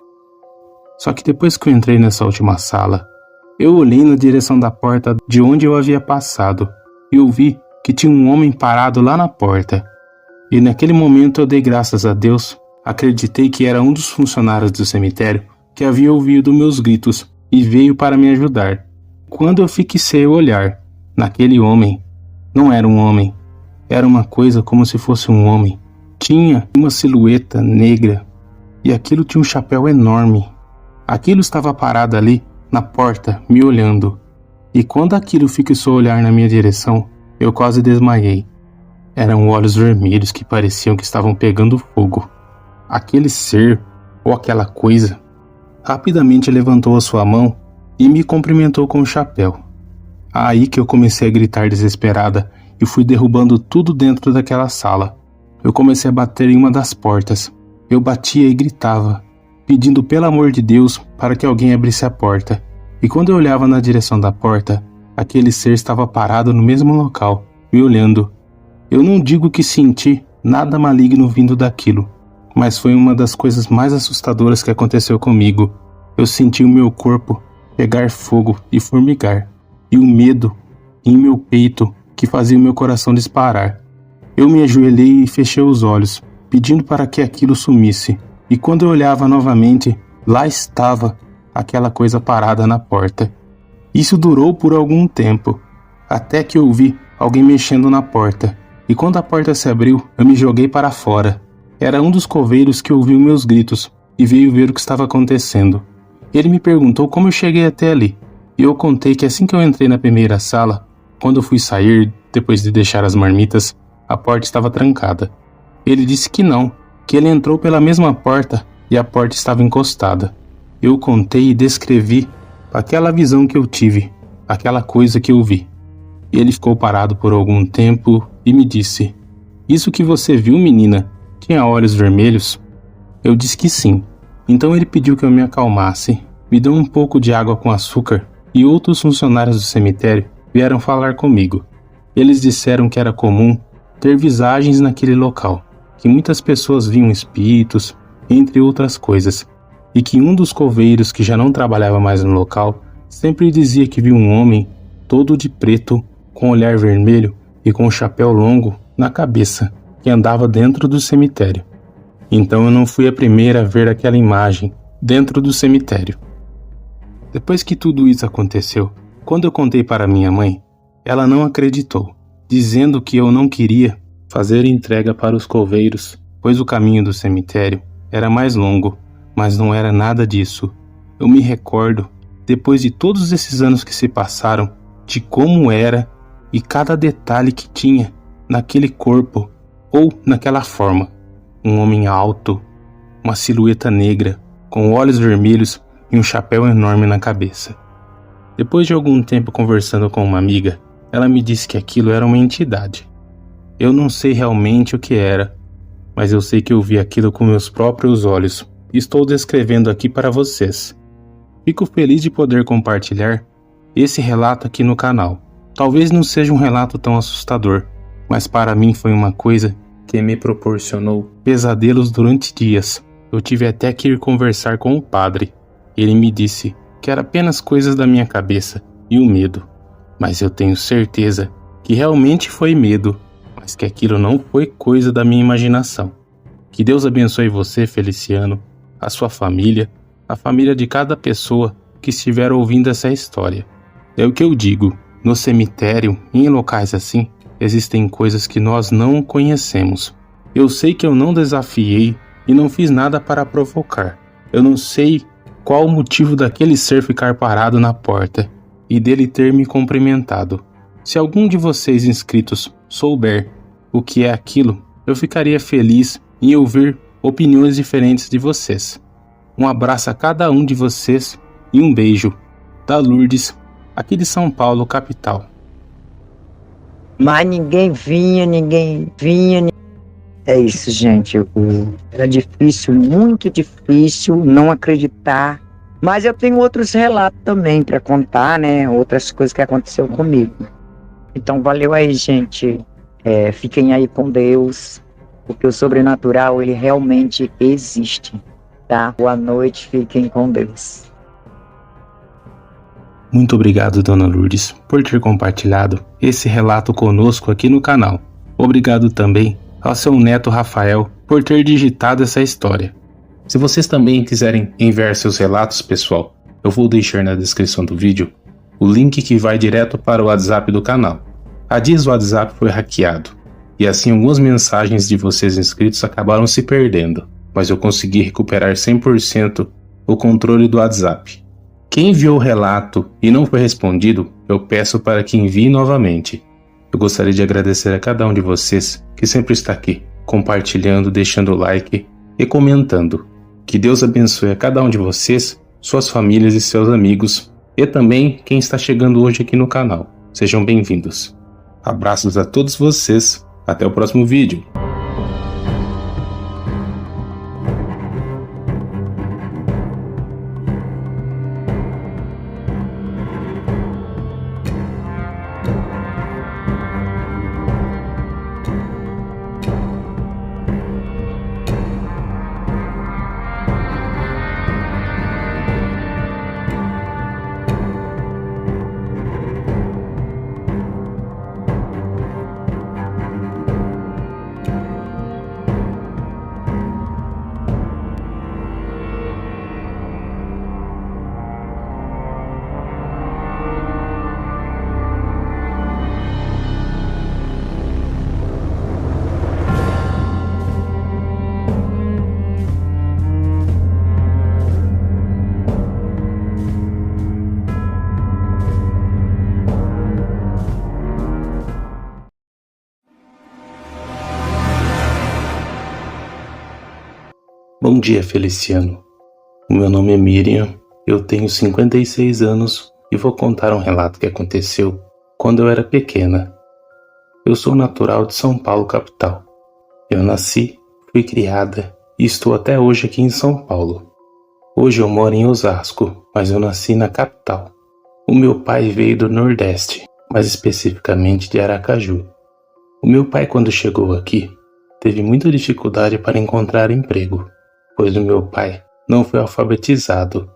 Só que depois que eu entrei nessa última sala, eu olhei na direção da porta de onde eu havia passado e eu vi que tinha um homem parado lá na porta. E naquele momento eu dei graças a Deus, acreditei que era um dos funcionários do cemitério que havia ouvido meus gritos e veio para me ajudar. Quando eu fixei o olhar naquele homem, não era um homem, era uma coisa como se fosse um homem. Tinha uma silhueta negra e aquilo tinha um chapéu enorme. Aquilo estava parado ali na porta, me olhando. E quando aquilo fixou o olhar na minha direção, eu quase desmaiei. Eram olhos vermelhos que pareciam que estavam pegando fogo. Aquele ser, ou aquela coisa, rapidamente levantou a sua mão e me cumprimentou com o chapéu. Aí que eu comecei a gritar desesperada e fui derrubando tudo dentro daquela sala. Eu comecei a bater em uma das portas. Eu batia e gritava, pedindo pelo amor de Deus para que alguém abrisse a porta. E quando eu olhava na direção da porta, aquele ser estava parado no mesmo local, me olhando. Eu não digo que senti nada maligno vindo daquilo, mas foi uma das coisas mais assustadoras que aconteceu comigo. Eu senti o meu corpo pegar fogo e formigar, e o medo em meu peito que fazia o meu coração disparar. Eu me ajoelhei e fechei os olhos, pedindo para que aquilo sumisse, e quando eu olhava novamente, lá estava aquela coisa parada na porta. Isso durou por algum tempo, até que eu vi alguém mexendo na porta, e quando a porta se abriu, eu me joguei para fora. Era um dos coveiros que ouviu meus gritos e veio ver o que estava acontecendo. Ele me perguntou como eu cheguei até ali, e eu contei que assim que eu entrei na primeira sala, quando eu fui sair, depois de deixar as marmitas, a porta estava trancada. Ele disse que não, que ele entrou pela mesma porta e a porta estava encostada. Eu contei e descrevi aquela visão que eu tive, aquela coisa que eu vi. Ele ficou parado por algum tempo e me disse: "Isso que você viu, menina, tinha olhos vermelhos?" Eu disse que sim. Então ele pediu que eu me acalmasse, me deu um pouco de água com açúcar e outros funcionários do cemitério vieram falar comigo. Eles disseram que era comum ter visagens naquele local, que muitas pessoas viam espíritos, entre outras coisas, e que um dos coveiros que já não trabalhava mais no local sempre dizia que viu um homem todo de preto, com olhar vermelho e com um chapéu longo na cabeça, que andava dentro do cemitério. Então eu não fui a primeira a ver aquela imagem dentro do cemitério. Depois que tudo isso aconteceu, quando eu contei para minha mãe, ela não acreditou, dizendo que eu não queria fazer entrega para os coveiros, pois o caminho do cemitério era mais longo, mas não era nada disso. Eu me recordo, depois de todos esses anos que se passaram, de como era e cada detalhe que tinha naquele corpo ou naquela forma. Um homem alto, uma silhueta negra, com olhos vermelhos e um chapéu enorme na cabeça. Depois de algum tempo conversando com uma amiga, ela me disse que aquilo era uma entidade. Eu não sei realmente o que era, mas eu sei que eu vi aquilo com meus próprios olhos e estou descrevendo aqui para vocês. Fico feliz de poder compartilhar esse relato aqui no canal. Talvez não seja um relato tão assustador, mas para mim foi uma coisa que me proporcionou pesadelos durante dias. Eu tive até que ir conversar com o padre. Ele me disse que era apenas coisas da minha cabeça e o medo. Mas eu tenho certeza que realmente foi medo, mas que aquilo não foi coisa da minha imaginação. Que Deus abençoe você, Feliciano, a sua família, a família de cada pessoa que estiver ouvindo essa história. É o que eu digo, no cemitério e em locais assim, existem coisas que nós não conhecemos. Eu sei que eu não desafiei e não fiz nada para provocar. Eu não sei qual o motivo daquele ser ficar parado na porta e dele ter me cumprimentado. Se algum de vocês inscritos souber o que é aquilo, eu ficaria feliz em ouvir opiniões diferentes de vocês. Um abraço a cada um de vocês e um beijo da Lourdes, aqui de São Paulo, capital. Mas ninguém vinha. É isso, gente. Era difícil, muito difícil não acreditar. Mas eu tenho outros relatos também para contar, né? Outras coisas que aconteceu comigo. Então, valeu aí, gente. Fiquem aí com Deus, porque o sobrenatural, ele realmente existe, tá? Boa noite, fiquem com Deus. Muito obrigado, Dona Lourdes, por ter compartilhado esse relato conosco aqui no canal. Obrigado também ao seu neto Rafael por ter digitado essa história. Se vocês também quiserem enviar seus relatos, pessoal, eu vou deixar na descrição do vídeo o link que vai direto para o WhatsApp do canal. Há dias o WhatsApp foi hackeado, e assim algumas mensagens de vocês inscritos acabaram se perdendo, mas eu consegui recuperar 100% o controle do WhatsApp. Quem enviou o relato e não foi respondido, eu peço para que envie novamente. Eu gostaria de agradecer a cada um de vocês que sempre está aqui, compartilhando, deixando o like e comentando. Que Deus abençoe a cada um de vocês, suas famílias e seus amigos, e também quem está chegando hoje aqui no canal. Sejam bem-vindos. Abraços a todos vocês, até o próximo vídeo. Bom dia, Feliciano. O meu nome é Miriam, eu tenho 56 anos e vou contar um relato que aconteceu quando eu era pequena. Eu sou natural de São Paulo, capital. Eu nasci, fui criada e estou até hoje aqui em São Paulo. Hoje eu moro em Osasco, mas eu nasci na capital. O meu pai veio do Nordeste, mais especificamente de Aracaju. O meu pai, quando chegou aqui, teve muita dificuldade para encontrar emprego, pois o meu pai não foi alfabetizado,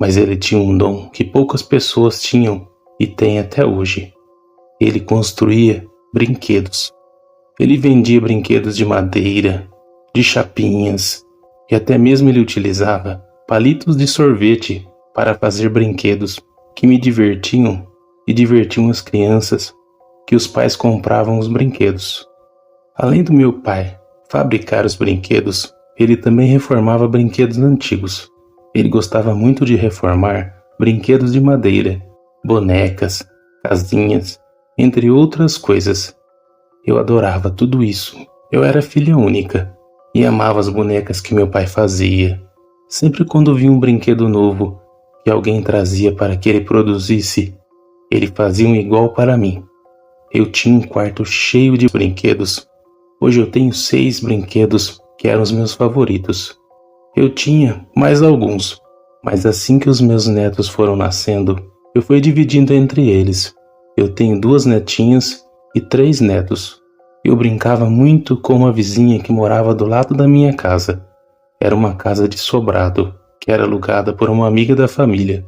mas ele tinha um dom que poucas pessoas tinham e têm até hoje. Ele construía brinquedos. Ele vendia brinquedos de madeira, de chapinhas, e até mesmo ele utilizava palitos de sorvete para fazer brinquedos que me divertiam e divertiam as crianças que os pais compravam os brinquedos. Além do meu pai fabricar os brinquedos, ele também reformava brinquedos antigos. Ele gostava muito de reformar brinquedos de madeira, bonecas, casinhas, entre outras coisas. Eu adorava tudo isso. Eu era filha única e amava as bonecas que meu pai fazia. Sempre quando via um brinquedo novo que alguém trazia para que ele produzisse, ele fazia um igual para mim. Eu tinha um quarto cheio de brinquedos. Hoje eu tenho 6 brinquedos que eram os meus favoritos. Eu tinha mais alguns, mas assim que os meus netos foram nascendo, eu fui dividindo entre eles. Eu tenho 2 netinhas e 3 netos. Eu brincava muito com uma vizinha que morava do lado da minha casa. Era uma casa de sobrado, que era alugada por uma amiga da família.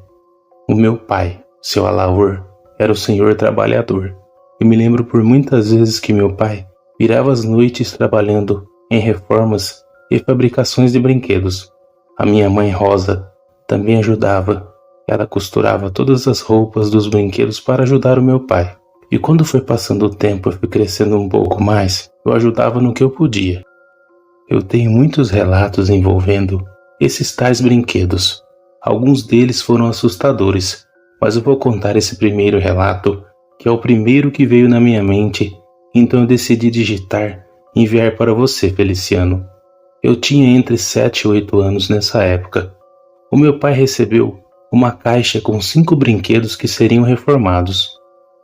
O meu pai, seu Alaor, era o senhor trabalhador. Eu me lembro por muitas vezes que meu pai virava as noites trabalhando em reformas e fabricações de brinquedos. A minha mãe Rosa também ajudava. Ela costurava todas as roupas dos brinquedos para ajudar o meu pai. E quando foi passando o tempo e fui crescendo um pouco mais, eu ajudava no que eu podia. Eu tenho muitos relatos envolvendo esses tais brinquedos. Alguns deles foram assustadores, mas eu vou contar esse primeiro relato, que é o primeiro que veio na minha mente, então eu decidi digitar e enviar para você, Feliciano. Eu tinha entre 7 e 8 anos nessa época. O meu pai recebeu uma caixa com 5 brinquedos que seriam reformados.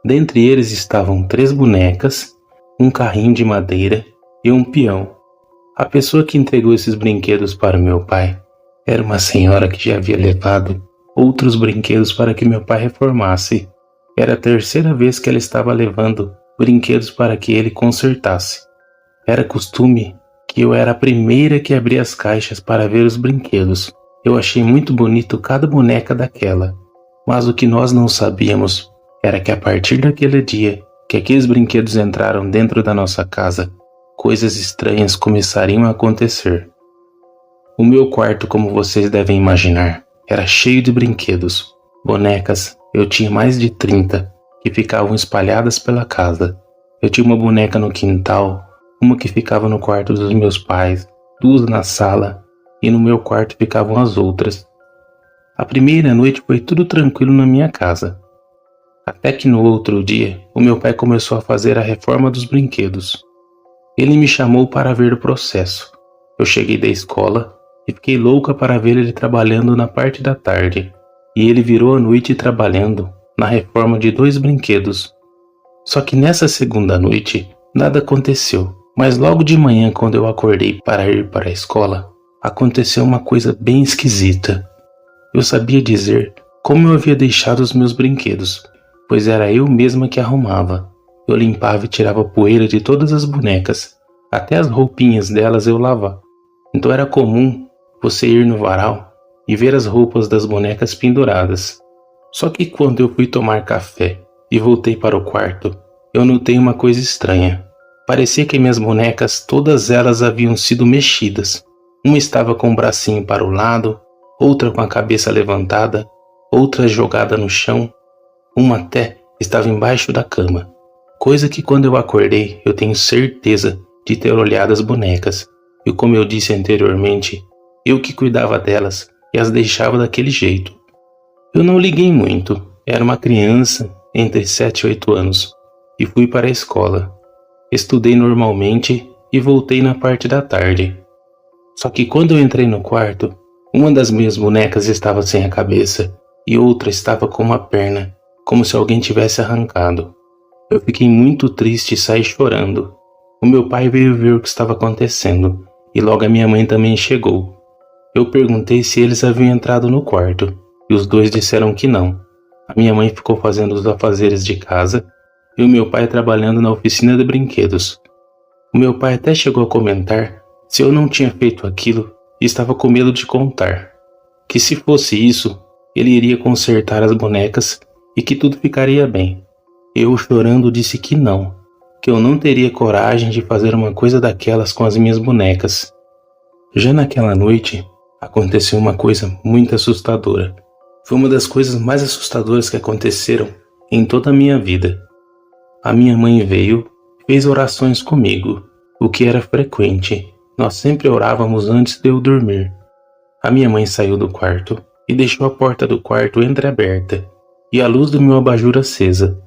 Dentre eles estavam 3 bonecas, um carrinho de madeira e um peão. A pessoa que entregou esses brinquedos para o meu pai era uma senhora que já havia levado outros brinquedos para que meu pai reformasse. Era a terceira vez que ela estava levando brinquedos para que ele consertasse. Era costume que eu era a primeira que abria as caixas para ver os brinquedos. Eu achei muito bonito cada boneca daquela, mas o que nós não sabíamos era que a partir daquele dia que aqueles brinquedos entraram dentro da nossa casa, coisas estranhas começariam a acontecer. O meu quarto, como vocês devem imaginar, era cheio de brinquedos, bonecas. Eu tinha mais de 30 que ficavam espalhadas pela casa. Eu tinha uma boneca no quintal, uma que ficava no quarto dos meus pais, 2 na sala, e no meu quarto ficavam as outras. A primeira noite foi tudo tranquilo na minha casa. Até que no outro dia, o meu pai começou a fazer a reforma dos brinquedos. Ele me chamou para ver o processo. Eu cheguei da escola e fiquei louca para ver ele trabalhando na parte da tarde. E ele virou a noite trabalhando na reforma de 2 brinquedos. Só que nessa segunda noite, nada aconteceu. Mas logo de manhã, quando eu acordei para ir para a escola, aconteceu uma coisa bem esquisita. Eu sabia dizer como eu havia deixado os meus brinquedos, pois era eu mesma que arrumava. Eu limpava e tirava poeira de todas as bonecas, até as roupinhas delas eu lavava. Então era comum você ir no varal e ver as roupas das bonecas penduradas. Só que quando eu fui tomar café e voltei para o quarto, eu notei uma coisa estranha. Parecia que minhas bonecas, todas elas haviam sido mexidas. Uma estava com o bracinho para o lado, outra com a cabeça levantada, outra jogada no chão, uma até estava embaixo da cama. Coisa que quando eu acordei, eu tenho certeza de ter olhado as bonecas. E como eu disse anteriormente, eu que cuidava delas e as deixava daquele jeito. Eu não liguei muito, era uma criança entre 7 e 8 anos, e fui para a escola. Estudei normalmente e voltei na parte da tarde. Só que quando eu entrei no quarto, uma das minhas bonecas estava sem a cabeça e outra estava com uma perna, como se alguém tivesse arrancado. Eu fiquei muito triste e saí chorando. O meu pai veio ver o que estava acontecendo e logo a minha mãe também chegou. Eu perguntei se eles haviam entrado no quarto e os 2 disseram que não. A minha mãe ficou fazendo os afazeres de casa e o meu pai trabalhando na oficina de brinquedos. O meu pai até chegou a comentar se eu não tinha feito aquilo e estava com medo de contar. Que se fosse isso, ele iria consertar as bonecas e que tudo ficaria bem. Eu, chorando, disse que não, que eu não teria coragem de fazer uma coisa daquelas com as minhas bonecas. Já naquela noite, aconteceu uma coisa muito assustadora. Foi uma das coisas mais assustadoras que aconteceram em toda a minha vida. A minha mãe veio e fez orações comigo, o que era frequente. Nós sempre orávamos antes de eu dormir. A minha mãe saiu do quarto e deixou a porta do quarto entreaberta e a luz do meu abajur acesa.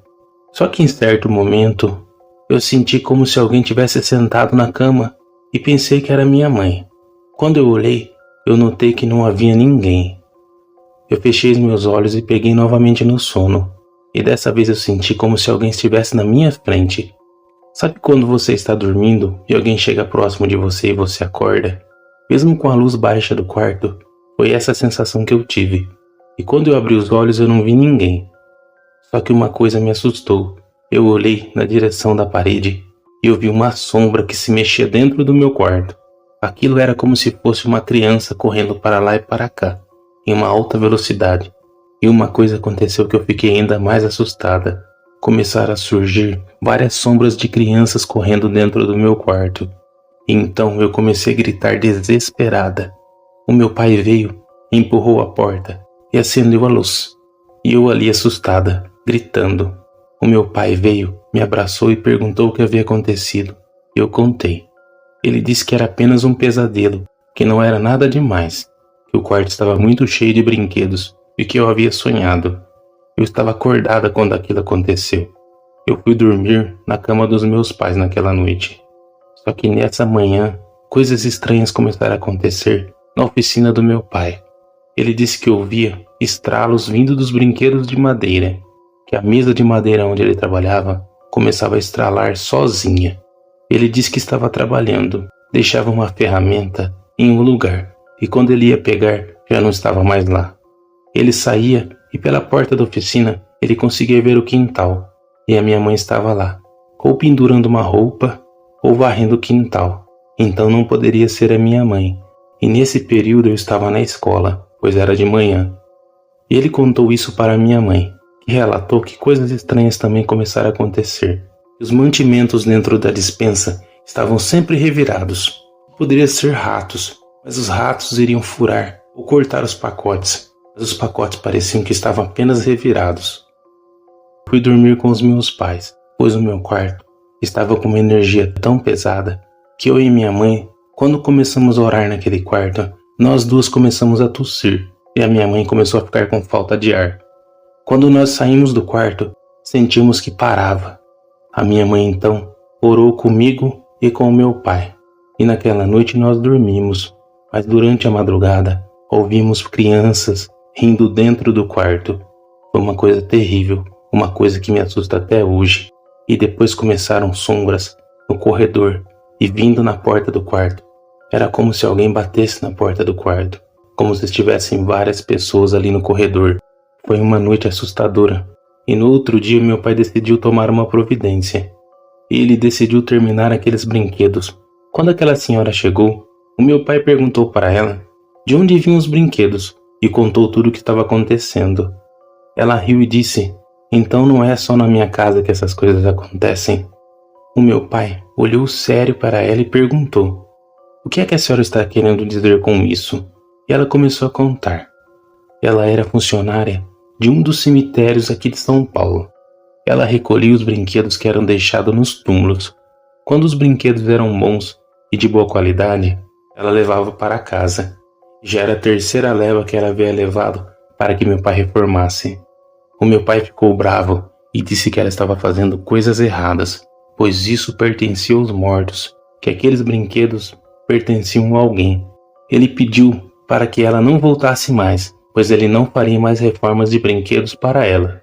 Só que em certo momento, eu senti como se alguém tivesse sentado na cama e pensei que era minha mãe. Quando eu olhei, eu notei que não havia ninguém. Eu fechei os meus olhos e peguei novamente no sono. E dessa vez eu senti como se alguém estivesse na minha frente. Sabe quando você está dormindo e alguém chega próximo de você e você acorda? Mesmo com a luz baixa do quarto, foi essa sensação que eu tive. E quando eu abri os olhos eu não vi ninguém. Só que uma coisa me assustou. Eu olhei na direção da parede e eu vi uma sombra que se mexia dentro do meu quarto. Aquilo era como se fosse uma criança correndo para lá e para cá, em uma alta velocidade. E uma coisa aconteceu que eu fiquei ainda mais assustada. Começaram a surgir várias sombras de crianças correndo dentro do meu quarto. E então eu comecei a gritar desesperada. O meu pai veio, empurrou a porta e acendeu a luz. E eu ali assustada, gritando. O meu pai veio, me abraçou e perguntou o que havia acontecido. Eu contei. Ele disse que era apenas um pesadelo, que não era nada demais, que o quarto estava muito cheio de brinquedos e que eu havia sonhado. Eu estava acordada quando aquilo aconteceu. Eu fui dormir na cama dos meus pais naquela noite. Só que nessa manhã, coisas estranhas começaram a acontecer na oficina do meu pai. Ele disse que ouvia estralos vindo dos brinquedos de madeira, que a mesa de madeira onde ele trabalhava começava a estralar sozinha. Ele disse que estava trabalhando deixava uma ferramenta em um lugar, e quando ele ia pegar, já não estava mais lá. Ele saía e pela porta da oficina ele conseguia ver o quintal, e a minha mãe estava lá, ou pendurando uma roupa, ou varrendo o quintal. Então não poderia ser a minha mãe, e nesse período eu estava na escola, pois era de manhã. E ele contou isso para minha mãe, que relatou que coisas estranhas também começaram a acontecer. Os mantimentos dentro da despensa estavam sempre revirados. Poderia ser ratos, mas os ratos iriam furar ou cortar os pacotes, mas os pacotes pareciam que estavam apenas revirados. Fui dormir com os meus pais, pois o meu quarto estava com uma energia tão pesada que eu e minha mãe, quando começamos a orar naquele quarto, nós duas começamos a tossir e a minha mãe começou a ficar com falta de ar. Quando nós saímos do quarto, sentimos que parava. A minha mãe então orou comigo e com o meu pai, e naquela noite nós dormimos, mas durante a madrugada ouvimos crianças rindo dentro do quarto. Foi uma coisa terrível, uma coisa que me assusta até hoje. E depois começaram sombras no corredor e vindo na porta do quarto. Era como se alguém batesse na porta do quarto, como se estivessem várias pessoas ali no corredor. Foi uma noite assustadora. E no outro dia meu pai decidiu tomar uma providência. Ele decidiu terminar aqueles brinquedos. Quando aquela senhora chegou, o meu pai perguntou para ela de onde vinham os brinquedos e contou tudo o que estava acontecendo. Ela riu e disse: "Então não é só na minha casa que essas coisas acontecem?" O meu pai olhou sério para ela e perguntou: "O que é que a senhora está querendo dizer com isso?" E ela começou a contar. Ela era funcionária de um dos cemitérios aqui de São Paulo. Ela recolhia os brinquedos que eram deixados nos túmulos. Quando os brinquedos eram bons e de boa qualidade, ela levava para casa. Já era a terceira leva que ela havia levado para que meu pai reformasse. O meu pai ficou bravo e disse que ela estava fazendo coisas erradas, pois isso pertencia aos mortos, que aqueles brinquedos pertenciam a alguém. Ele pediu para que ela não voltasse mais, pois ele não faria mais reformas de brinquedos para ela.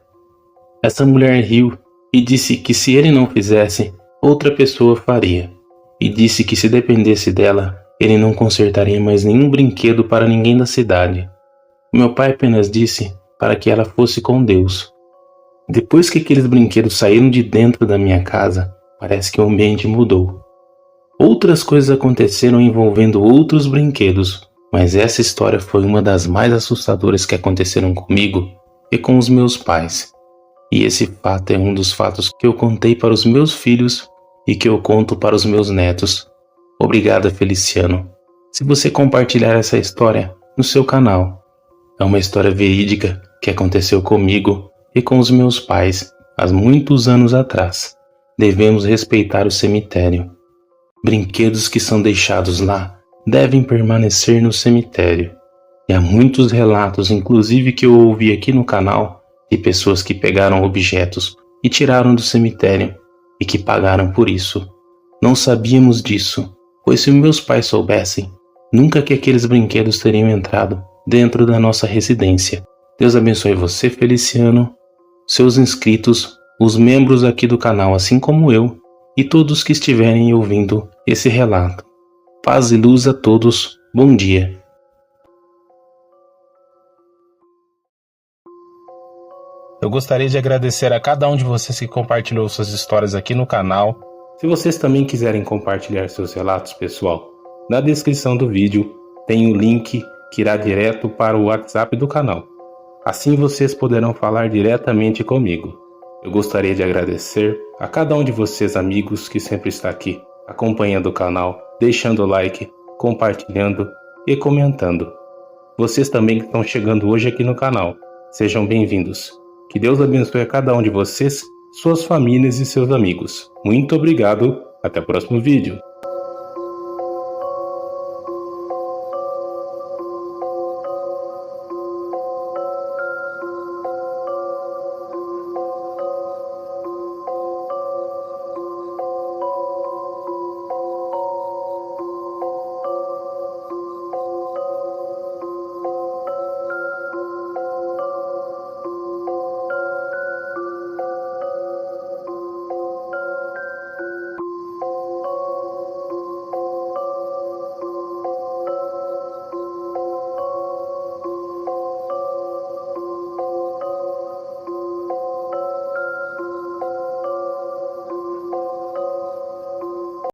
Essa mulher riu e disse que se ele não fizesse, outra pessoa faria, e disse que se dependesse dela, ele não consertaria mais nenhum brinquedo para ninguém da cidade. Meu pai apenas disse para que ela fosse com Deus. Depois que aqueles brinquedos saíram de dentro da minha casa, parece que o ambiente mudou. Outras coisas aconteceram envolvendo outros brinquedos, mas essa história foi uma das mais assustadoras que aconteceram comigo e com os meus pais. E esse fato é um dos fatos que eu contei para os meus filhos e que eu conto para os meus netos. Obrigado, Feliciano. Se você compartilhar essa história no seu canal, é uma história verídica que aconteceu comigo e com os meus pais há muitos anos atrás. Devemos respeitar o cemitério. Brinquedos que são deixados lá devem permanecer no cemitério. E há muitos relatos, inclusive que eu ouvi aqui no canal, de pessoas que pegaram objetos e tiraram do cemitério e que pagaram por isso. Não sabíamos disso, pois se meus pais soubessem, nunca que aqueles brinquedos teriam entrado dentro da nossa residência. Deus abençoe você, Feliciano, seus inscritos, os membros aqui do canal, assim como eu, e todos que estiverem ouvindo esse relato. Paz e luz a todos. Bom dia. Eu gostaria de agradecer a cada um de vocês que compartilhou suas histórias aqui no canal. Se vocês também quiserem compartilhar seus relatos, pessoal, na descrição do vídeo tem o link que irá direto para o WhatsApp do canal. Assim vocês poderão falar diretamente comigo. Eu gostaria de agradecer a cada um de vocês, amigos, que sempre está aqui, acompanhando o canal, deixando o like, compartilhando e comentando. Vocês também que estão chegando hoje aqui no canal, sejam bem-vindos. Que Deus abençoe a cada um de vocês, suas famílias e seus amigos. Muito obrigado, até o próximo vídeo.